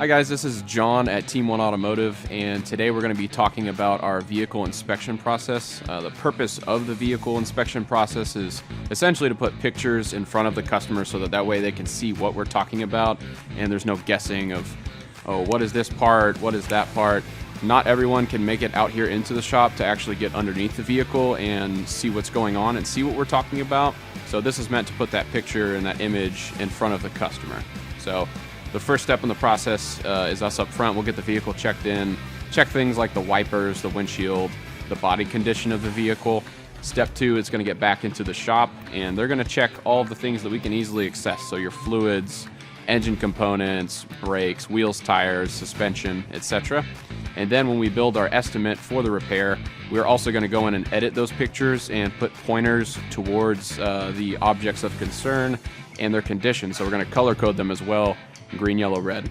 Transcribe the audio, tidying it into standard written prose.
Hi guys, this is John at Team One Automotive, and today we're going to be talking about our vehicle inspection process. The purpose of the vehicle inspection process is essentially to put pictures in front of the customer so that way they can see what we're talking about, and there's no guessing of, oh, what is this part, what is that part. Not everyone can make it out here into the shop to actually get underneath the vehicle and see what's going on and see what we're talking about. So this is meant to put that picture and that image in front of the customer. So the first step in the process is us up front. We'll get the vehicle checked in, check things like the wipers, the windshield, the body condition of the vehicle. Step 2 is going to get back into the shop, and they're going to check all of the things that we can easily access. So your fluids, engine components, brakes, wheels, tires, suspension, etc. And then when we build our estimate for the repair, we're also going to go in and edit those pictures and put pointers towards the objects of concern and their condition. So we're going to color code them as well, green, yellow, red.